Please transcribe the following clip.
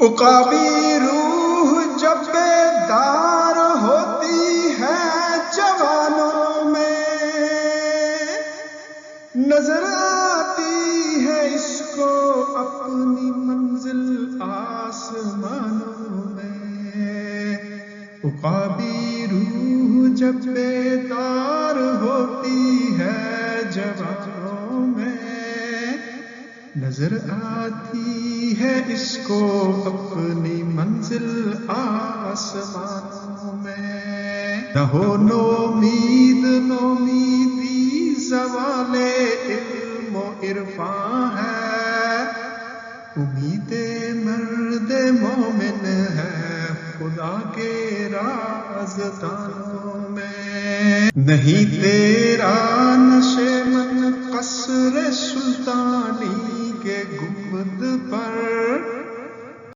عقابی روح جب بیدار ہوتی ہے جوانوں میں، نظر آتی ہے اس کو اپنی منزل آسمانوں میں۔ عقابی روح جب بیدار ہوتی ہے جوانوں میں، نظر آتی ہے اس کو اپنی منزل آسمانوں میں۔ نہ ہو نومید، نومیدی زوال علم و عرفان ہے، امید مرد مومن ہے خدا کے رازدانوں میں۔ نہیں تیرا نشے من قصر سلطانی کے گنبد پر،